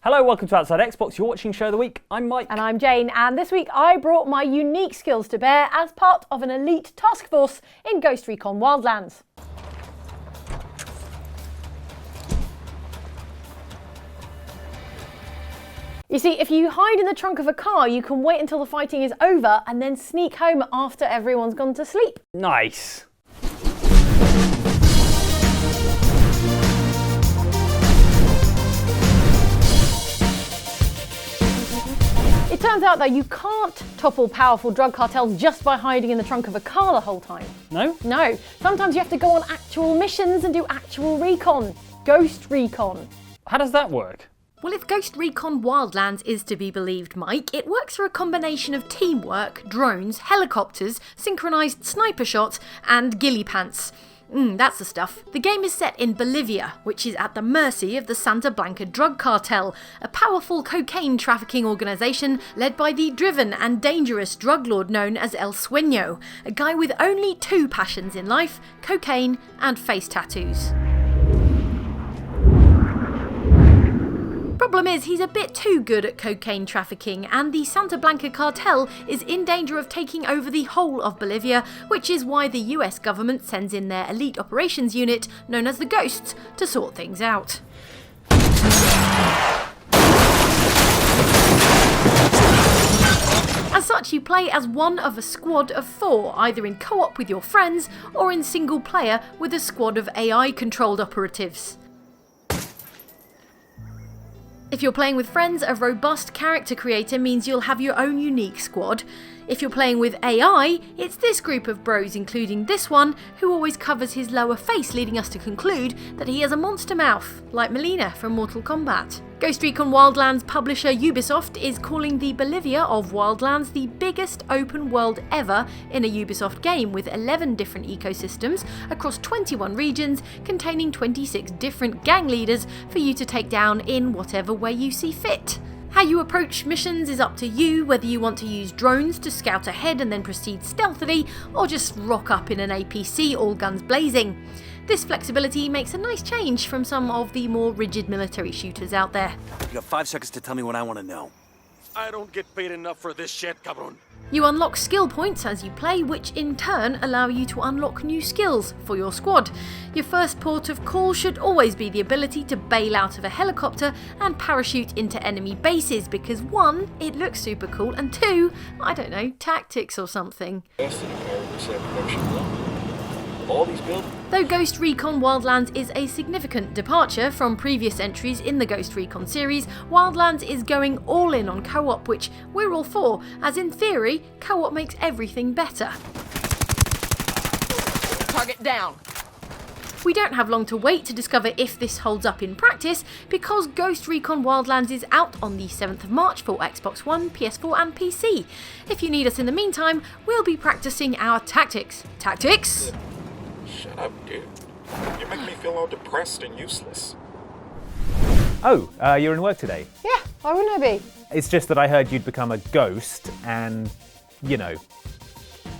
Hello, welcome to Outside Xbox, you're watching Show of the Week. I'm Mike. And I'm Jane, and this week I brought my unique skills to bear as part of an elite task force in Ghost Recon Wildlands. You see, if you hide in the trunk of a car, you can wait until the fighting is over and then sneak home after everyone's gone to sleep. Nice. It turns out, though, you can't topple powerful drug cartels just by hiding in the trunk of a car the whole time. No? No. Sometimes you have to go on actual missions and do actual recon. Ghost recon. How does that work? Well, if Ghost Recon Wildlands is to be believed, Mike, it works through a combination of teamwork, drones, helicopters, synchronised sniper shots, and ghillie pants. That's the stuff. The game is set in Bolivia, which is at the mercy of the Santa Blanca drug cartel, a powerful cocaine trafficking organisation led by the driven and dangerous drug lord known as El Sueño, a guy with only two passions in life: cocaine and face tattoos. Problem is, he's a bit too good at cocaine trafficking, and the Santa Blanca cartel is in danger of taking over the whole of Bolivia, which is why the US government sends in their elite operations unit, known as the Ghosts, to sort things out. As such, you play as one of a squad of 4, either in co-op with your friends, or in single player with a squad of AI-controlled operatives. If you're playing with friends, a robust character creator means you'll have your own unique squad. If you're playing with AI, it's this group of bros, including this one, who always covers his lower face, leading us to conclude that he has a monster mouth, like Melina from Mortal Kombat. Ghost Recon Wildlands publisher Ubisoft is calling the Bolivia of Wildlands the biggest open world ever in a Ubisoft game, with 11 different ecosystems across 21 regions containing 26 different gang leaders for you to take down in whatever way you see fit. How you approach missions is up to you, whether you want to use drones to scout ahead and then proceed stealthily, or just rock up in an APC all guns blazing. This flexibility makes a nice change from some of the more rigid military shooters out there. You have 5 seconds to tell me what I want to know. I don't get paid enough for this shit, cabron. You unlock skill points as you play, which in turn allow you to unlock new skills for your squad. Your first port of call should always be the ability to bail out of a helicopter and parachute into enemy bases, because 1, it looks super cool, and 2, I don't know, tactics or something. Though Ghost Recon Wildlands is a significant departure from previous entries in the Ghost Recon series, Wildlands is going all in on co-op, which we're all for, as in theory, co-op makes everything better. Target down. We don't have long to wait to discover if this holds up in practice, because Ghost Recon Wildlands is out on the 7th of March for Xbox One, PS4 and PC. If you need us in the meantime, we'll be practicing our tactics. Tactics? Shut up, dude. You make me feel all depressed and useless. Oh, you're in work today? Yeah, why wouldn't I be? It's just that I heard you'd become a ghost and, you know.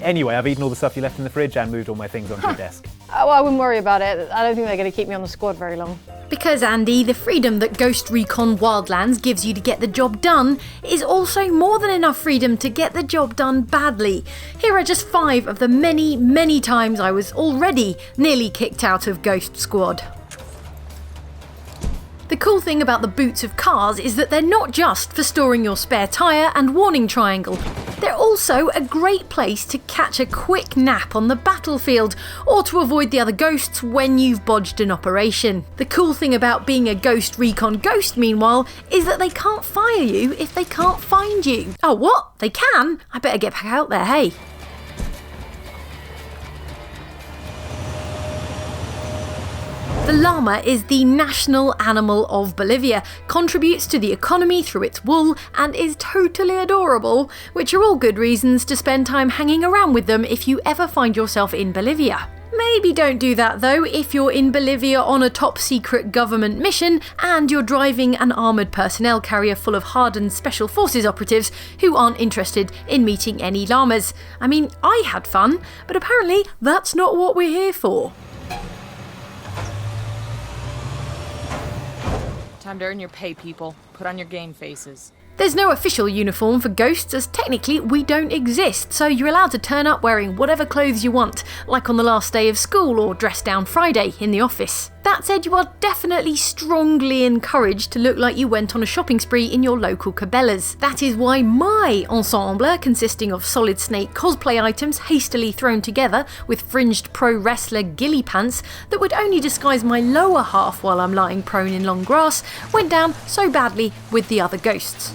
Anyway, I've eaten all the stuff you left in the fridge and moved all my things onto your desk. Well, I wouldn't worry about it. I don't think they're going to keep me on the squad very long. Because, Andy, the freedom that Ghost Recon Wildlands gives you to get the job done is also more than enough freedom to get the job done badly. Here are just 5 of the many, many times I was already nearly kicked out of Ghost Squad. The cool thing about the boots of cars is that they're not just for storing your spare tyre and warning triangle. They're also a great place to catch a quick nap on the battlefield, or to avoid the other ghosts when you've bodged an operation. The cool thing about being a Ghost Recon ghost, meanwhile, is that they can't fire you if they can't find you. Oh, what? They can? I better get back out there, hey. The llama is the national animal of Bolivia, contributes to the economy through its wool, and is totally adorable, which are all good reasons to spend time hanging around with them if you ever find yourself in Bolivia. Maybe don't do that though if you're in Bolivia on a top secret government mission and you're driving an armoured personnel carrier full of hardened special forces operatives who aren't interested in meeting any llamas. I mean, I had fun, but apparently that's not what we're here for. Time to earn your pay, people. Put on your game faces. There's no official uniform for ghosts, as technically we don't exist, so you're allowed to turn up wearing whatever clothes you want, like on the last day of school or dress down Friday in the office. That said, you are definitely strongly encouraged to look like you went on a shopping spree in your local Cabela's. That is why my ensemble, consisting of Solid Snake cosplay items hastily thrown together with fringed pro wrestler ghillie pants that would only disguise my lower half while I'm lying prone in long grass, went down so badly with the other ghosts.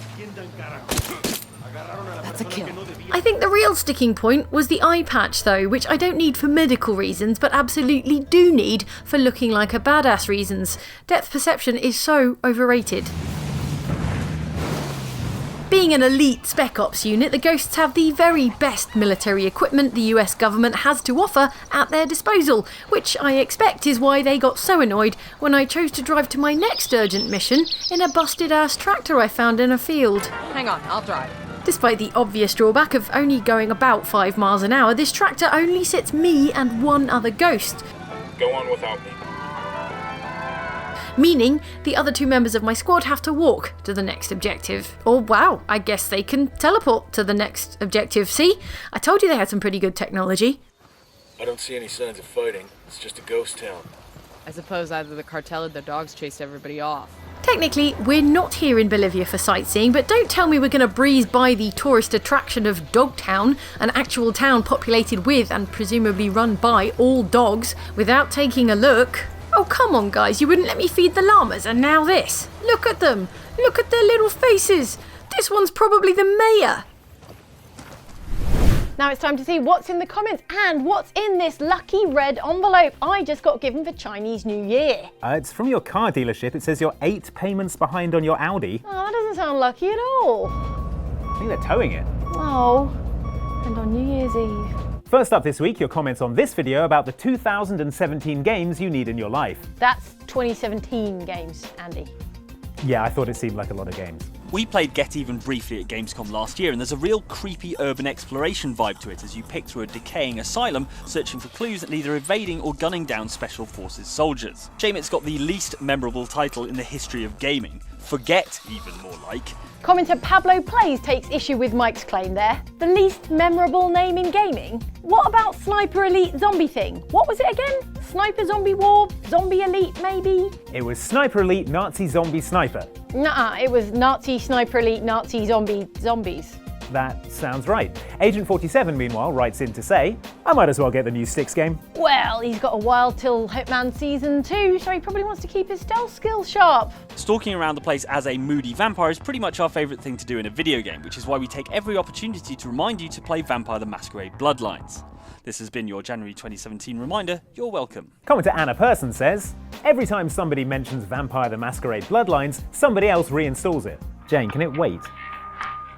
That's a kill. I think the real sticking point was the eye patch though, which I don't need for medical reasons, but absolutely do need for looking like a badass reasons. Depth perception is so overrated. Being an elite Spec Ops unit, the Ghosts have the very best military equipment the US government has to offer at their disposal, which I expect is why they got so annoyed when I chose to drive to my next urgent mission in a busted ass tractor I found in a field. Hang on, I'll drive. Despite the obvious drawback of only going about 5 miles an hour, this tractor only sits me and one other ghost. Go on without me. Meaning the other 2 members of my squad have to walk to the next objective. Or wow, I guess they can teleport to the next objective. See? I told you they had some pretty good technology. I don't see any signs of fighting. It's just a ghost town. I suppose either the cartel or the dogs chased everybody off. Technically, we're not here in Bolivia for sightseeing, but don't tell me we're going to breeze by the tourist attraction of Dogtown, an actual town populated with and presumably run by all dogs, without taking a look. Oh, come on, guys, you wouldn't let me feed the llamas, and now this. Look at them. Look at their little faces. This one's probably the mayor. Now it's time to see what's in the comments and what's in this lucky red envelope I just got given for Chinese New Year. It's from your car dealership. It says you're 8 payments behind on your Audi. Oh, that doesn't sound lucky at all. I think they're towing it. Oh, and on New Year's Eve. First up this week, your comments on this video about the 2017 games you need in your life. That's 2017 games, Andy. Yeah, I thought it seemed like a lot of games. We played Get Even briefly at Gamescom last year, and there's a real creepy urban exploration vibe to it as you pick through a decaying asylum, searching for clues and either evading or gunning down Special Forces soldiers. Shame it's got the least memorable title in the history of gaming. Forget, even more like. Commenter Pablo Plays takes issue with Mike's claim there. The least memorable name in gaming? What about Sniper Elite Zombie Thing? What was it again? Sniper Zombie War? Zombie Elite maybe? It was Sniper Elite Nazi Zombie Sniper. Nuh-uh, it was Nazi Sniper Elite Nazi Zombies. That sounds right. Agent 47, meanwhile, writes in to say, I might as well get the new Sticks game. Well, he's got a while till Hitman Season 2, so he probably wants to keep his stealth skills sharp. Stalking around the place as a moody vampire is pretty much our favourite thing to do in a video game, which is why we take every opportunity to remind you to play Vampire the Masquerade Bloodlines. This has been your January 2017 reminder. You're welcome. Commenter Anna Person says, every time somebody mentions Vampire the Masquerade Bloodlines, somebody else reinstalls it. Jane, can it wait?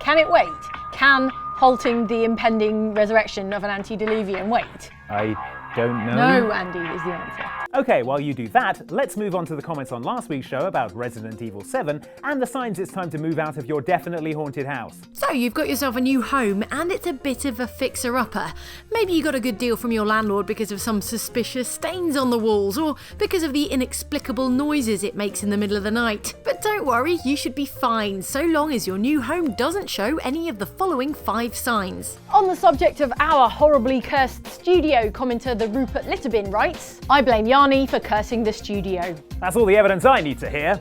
Can it wait? Can halting the impending resurrection of an antediluvian wait? I don't know. No, Andy, is the answer. Okay, while you do that, let's move on to the comments on last week's show about Resident Evil 7 and the signs it's time to move out of your definitely haunted house. So you've got yourself a new home and it's a bit of a fixer-upper. Maybe you got a good deal from your landlord because of some suspicious stains on the walls or because of the inexplicable noises it makes in the middle of the night. But don't worry, you should be fine so long as your new home doesn't show any of the following 5 signs. On the subject of our horribly cursed studio, commenter the Rupert Litterbin writes, I blame Yanni for cursing the studio. That's all the evidence I need to hear.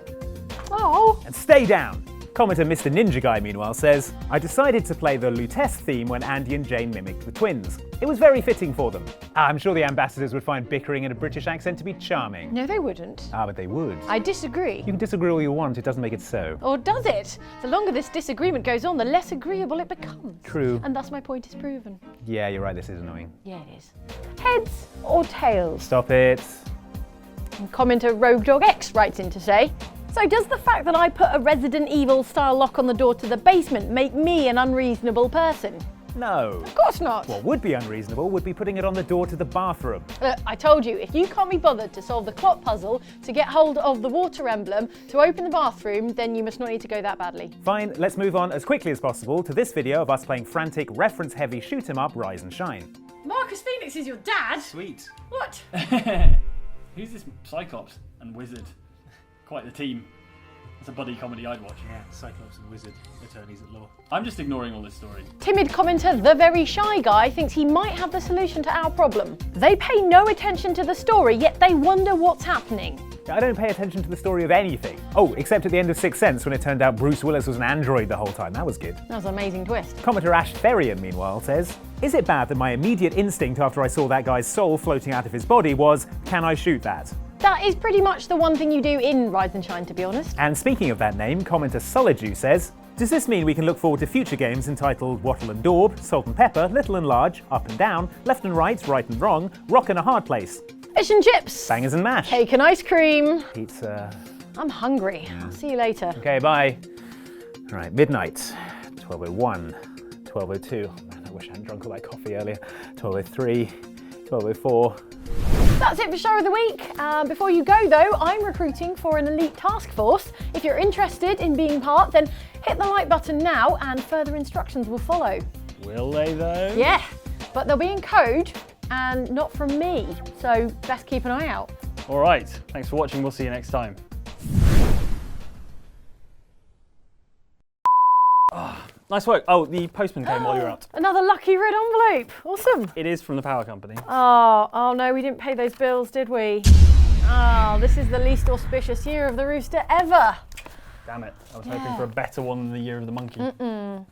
Oh. And stay down. Commenter Mr. Ninja Guy, meanwhile, says, I decided to play the Lutece theme when Andy and Jane mimicked the twins. It was very fitting for them. I'm sure the ambassadors would find bickering in a British accent to be charming. No, they wouldn't. But they would. I disagree. You can disagree all you want, it doesn't make it so. Or does it? The longer this disagreement goes on, the less agreeable it becomes. True. And thus my point is proven. Yeah, you're right, this is annoying. Yeah, it is. Heads or tails? Stop it. And commenter Rogue Dog X writes in to say, so does the fact that I put a Resident Evil style lock on the door to the basement make me an unreasonable person? No. Of course not. What would be unreasonable would be putting it on the door to the bathroom. I told you, if you can't be bothered to solve the clock puzzle, to get hold of the water emblem, to open the bathroom, then you must not need to go that badly. Fine, let's move on as quickly as possible to this video of us playing frantic, reference-heavy shoot-'em-up Rise and Shine. Marcus Phoenix is your dad? Sweet. What? Who's this Cyclops and Wizard? Quite the team. It's a buddy comedy I'd watch. Yeah, Cyclops and Wizard, attorneys at law. I'm just ignoring all this story. Timid commenter The Very Shy Guy thinks he might have the solution to our problem. They pay no attention to the story, yet they wonder what's happening. I don't pay attention to the story of anything. Oh, except at the end of Sixth Sense when it turned out Bruce Willis was an android the whole time. That was good. That was an amazing twist. Commenter Ash Therian, meanwhile, says, is it bad that my immediate instinct after I saw that guy's soul floating out of his body was, can I shoot that? That is pretty much the one thing you do in Rise and Shine, to be honest. And speaking of that name, commenter Soliju says, does this mean we can look forward to future games entitled Wattle and Daub, Salt and Pepper, Little and Large, Up and Down, Left and Right, Right and Wrong, Rock and a Hard Place, Fish and chips, Bangers and Mash, cake and ice cream, pizza? I'm hungry. I'll see you later. Okay, bye. All right, midnight, 12:01, 12:02. Man, I wish I hadn't drunk all that coffee earlier. 12:03, 12:04. That's it for Show of the Week. Before you go though, I'm recruiting for an elite task force. If you're interested in being part, then hit the like button now and further instructions will follow. Will they though? Yeah, but they'll be in code and not from me, so best keep an eye out. All right, thanks for watching. We'll see you next time. Nice work. Oh, the postman came while you were out. Another lucky red envelope. Awesome. It is from the power company. Oh no, we didn't pay those bills, did we? Oh, this is the least auspicious year of the rooster ever. Damn it. I was hoping for a better one than the year of the monkey.